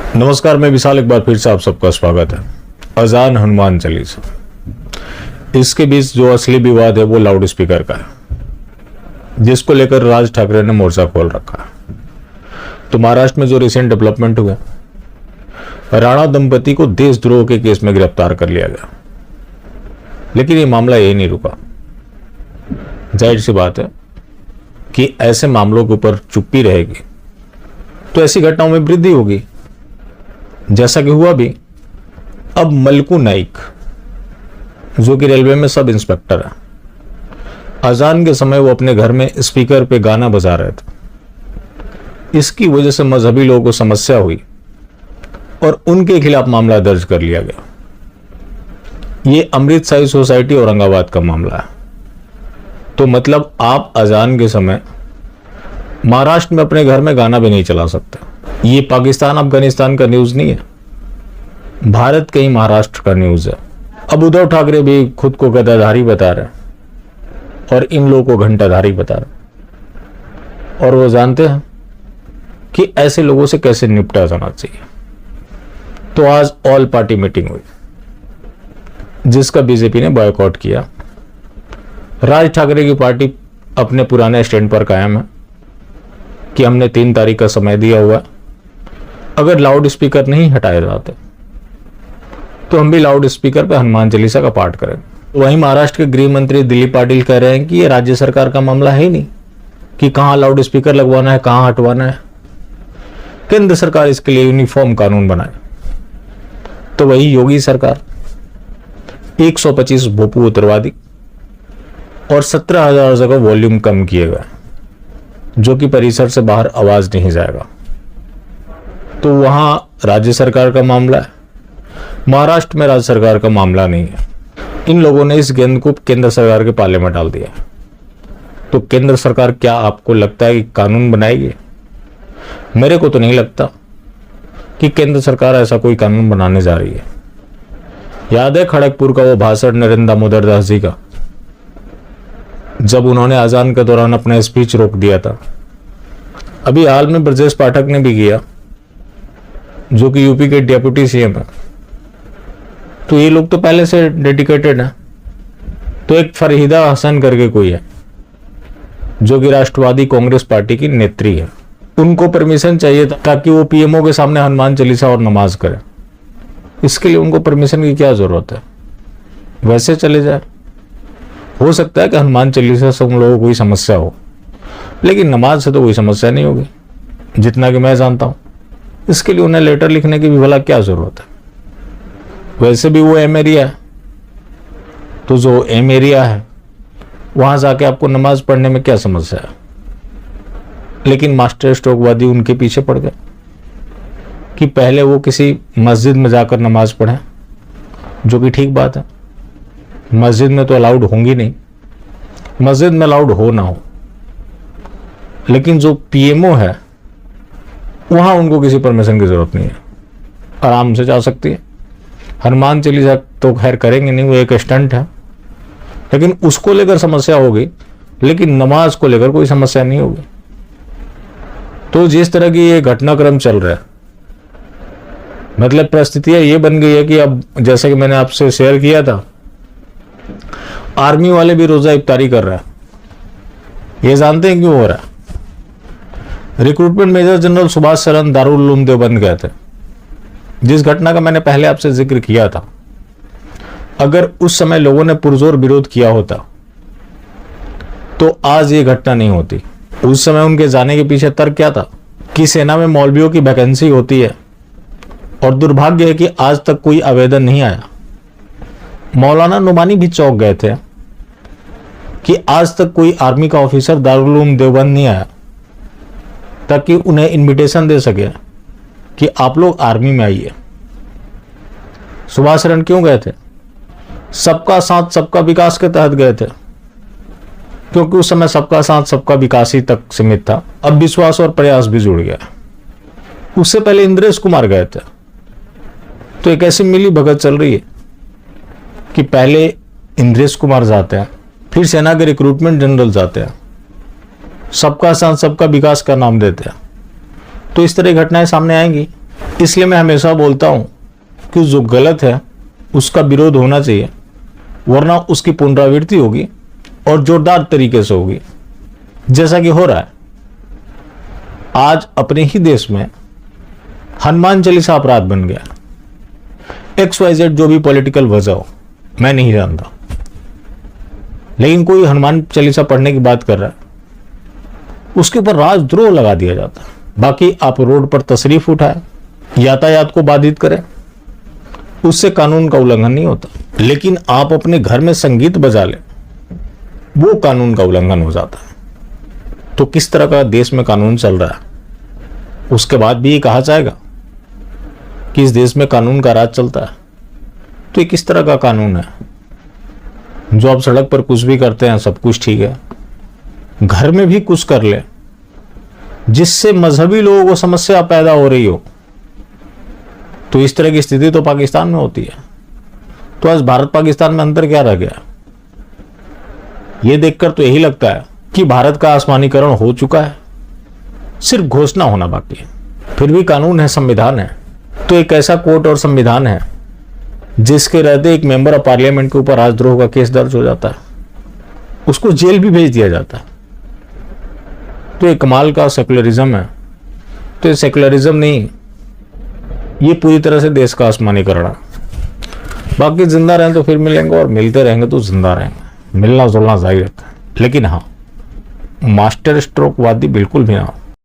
नमस्कार, मैं विशाल। एक बार फिर से आप सबका स्वागत है। अजान हनुमान चालीसा, इसके बीच जो असली विवाद है वो लाउड स्पीकर का है, जिसको लेकर राज ठाकरे ने मोर्चा खोल रखा है। तो महाराष्ट्र में जो रिसेंट डेवलपमेंट हुआ, राणा दंपति को देशद्रोह के केस में गिरफ्तार कर लिया गया, लेकिन ये मामला यही नहीं रुका। जाहिर सी बात है कि ऐसे मामलों के ऊपर चुप्पी रहेगी तो ऐसी घटनाओं में वृद्धि होगी, जैसा कि हुआ भी। अब मलकू नाइक, जो कि रेलवे में सब इंस्पेक्टर है, अजान के समय वो अपने घर में स्पीकर पे गाना बजा रहे थे। इसकी वजह से मजहबी लोगों को समस्या हुई और उनके खिलाफ मामला दर्ज कर लिया गया। ये अमृतसाई सोसाइटी औरंगाबाद का मामला है। तो मतलब आप अजान के समय महाराष्ट्र में अपने घर में गाना भी नहीं चला सकते। ये पाकिस्तान अफगानिस्तान का न्यूज नहीं है, भारत के ही महाराष्ट्र का न्यूज है। अब उद्धव ठाकरे भी खुद को गद्दाधारी बता रहे हैं और इन लोगों को घंटाधारी बता रहे हैं, और वो जानते हैं कि ऐसे लोगों से कैसे निपटा जाना चाहिए। तो आज ऑल पार्टी मीटिंग हुई, जिसका बीजेपी ने बॉयकॉट किया। राज ठाकरे की पार्टी अपने पुराने स्टैंड पर कायम है कि हमने 3 तारीख का समय दिया हुआ, अगर लाउड स्पीकर नहीं हटाए जाते तो हम भी लाउड स्पीकर पे हनुमान चालीसा का पाठ करेंगे। वहीं महाराष्ट्र के गृह मंत्री दिलीप पाटिल कह रहे हैं कि ये राज्य सरकार का मामला है ही नहीं कि कहां लाउड स्पीकर लगवाना है, कहां हटवाना है। केंद्र सरकार इसके लिए यूनिफॉर्म कानून बनाए। तो वही योगी सरकार 125 भोपू उतरवादी और 17,000 जगह वॉल्यूम कम किए गए, जो कि परिसर से बाहर आवाज नहीं जाएगा। तो वहां राज्य सरकार का मामला है, महाराष्ट्र में राज्य सरकार का मामला नहीं है। इन लोगों ने इस गेंद को केंद्र सरकार के पाले में डाल दिया। तो केंद्र सरकार, क्या आपको लगता है कि कानून बनाएगी? मेरे को तो नहीं लगता कि केंद्र सरकार ऐसा कोई कानून बनाने जा रही है। याद है खड़गपुर का वो भाषण नरेंद्र दामोदर दास जी का, जब उन्होंने अजान के दौरान अपना स्पीच रोक दिया था। अभी हाल में ब्रजेश पाठक ने भी किया, जो कि यूपी के डिप्टी सीएम है। तो ये लोग तो पहले से डेडिकेटेड है। तो एक फरीदा हसन करके कोई है, जो कि राष्ट्रवादी कांग्रेस पार्टी की नेत्री है, उनको परमिशन चाहिए ताकि वो पीएमओ के सामने हनुमान चालीसा और नमाज करे। इसके लिए उनको परमिशन की क्या जरूरत है? वैसे चले जाए। हो सकता है कि हनुमान चालीसा से उन लोगों को कोई समस्या हो, लेकिन नमाज से तो कोई समस्या नहीं होगी, जितना कि मैं जानता हूं। इसके लिए उन्हें लेटर लिखने की भी भला क्या जरूरत है? वैसे भी वो एम एरिया है, तो जो एम एरिया है वहां जाके आपको नमाज पढ़ने में क्या समस्या है? लेकिन मास्टर स्ट्रोकवादी उनके पीछे पड़ गए कि पहले वो किसी मस्जिद में जाकर नमाज पढ़ें, जो कि ठीक बात है। मस्जिद में तो अलाउड होंगी नहीं, मस्जिद में अलाउड हो ना हो, लेकिन जो पीएमओ है वहां उनको किसी परमिशन की जरूरत नहीं है, आराम से जा सकती है। हनुमान चालीसा तो खैर करेंगे नहीं, वो एक स्टंट है, लेकिन उसको लेकर समस्या होगी, लेकिन नमाज को लेकर कोई समस्या नहीं होगी। तो जिस तरह की ये घटनाक्रम चल रहा है, मतलब परिस्थितियां ये बन गई है कि अब जैसे कि मैंने आपसे शेयर किया था, आर्मी वाले भी रोजा इफ्तारी कर रहे हैं। ये जानते हैं क्यों हो रहा है? Recruitment major general Subhash Saran Darul Uloom Deoband गए थे, जिस घटना का मैंने पहले आपसे जिक्र किया था। अगर उस समय लोगों ने पुरजोर विरोध किया होता तो आज ये घटना नहीं होती। उस समय उनके जाने के पीछे तर्क क्या था कि सेना में मौलवियों की वैकेंसी होती है, और दुर्भाग्य है कि आज तक कोई आवेदन नहीं आया। मौलाना नुमानी भी चौंक गए थे कि आज तक कोई आर्मी का ऑफिसर दारुल उलूम देवबंद नहीं आया ताकि उन्हें इनविटेशन दे सके कि आप लोग आर्मी में आइए। सुभाष सरन क्यों गए थे? सबका साथ सबका विकास के तहत गए थे, क्योंकि उस समय सबका साथ सबका विकास ही तक सीमित था। अब विश्वास और प्रयास भी जुड़ गया। उससे पहले इंद्रेश कुमार गए थे। तो एक ऐसी मिली भगत चल रही है कि पहले इंद्रेश कुमार जाते हैं, फिर सेना के रिक्रूटमेंट जनरल जाते हैं, सबका साथ सबका विकास का नाम देते हैं। तो इस तरह की घटनाएं सामने आएंगी। इसलिए मैं हमेशा बोलता हूं कि जो गलत है उसका विरोध होना चाहिए, वरना उसकी पुनरावृत्ति होगी और जोरदार तरीके से होगी, जैसा कि हो रहा है। आज अपने ही देश में हनुमान चालीसा अपराध बन गया। XYZ जो भी पॉलिटिकल वजह हो, मैं नहीं जानता, लेकिन कोई हनुमान चालीसा पढ़ने की बात कर रहा है, उसके ऊपर राजद्रोह लगा दिया जाता है। बाकी आप रोड पर तशरीफ उठाए, यातायात को बाधित करें, उससे कानून का उल्लंघन नहीं होता, लेकिन आप अपने घर में संगीत बजा लें, वो कानून का उल्लंघन हो जाता है। तो किस तरह का देश में कानून चल रहा है? उसके बाद भी ये कहा जाएगा कि इस देश में कानून का राज चलता है। तो ये किस तरह का कानून है? जो आप सड़क पर कुछ भी करते हैं सब कुछ ठीक है, घर में भी कुछ कर ले जिससे मजहबी लोगों को समस्या पैदा हो रही हो, तो इस तरह की स्थिति तो पाकिस्तान में होती है। तो आज भारत पाकिस्तान में अंतर क्या रह गया? यह देखकर तो यही लगता है कि भारत का आसमानीकरण हो चुका है, सिर्फ घोषणा होना बाकी है। फिर भी कानून है, संविधान है। तो एक ऐसा कोर्ट और संविधान है जिसके रहते एक मेंबर ऑफ पार्लियामेंट के ऊपर राजद्रोह का केस दर्ज हो जाता है, उसको जेल भी भेज दिया जाता है। तो ये कमाल का सेकुलरिज्म है। तो ये सेकुलरिज्म नहीं, ये पूरी तरह से देश का आसमानीकरण है। बाकी जिंदा रहें तो फिर मिलेंगे, और मिलते रहेंगे तो जिंदा रहेंगे। मिलना जुलना जारी रहता है, लेकिन हाँ, मास्टर स्ट्रोक वादी बिल्कुल भी ना हो।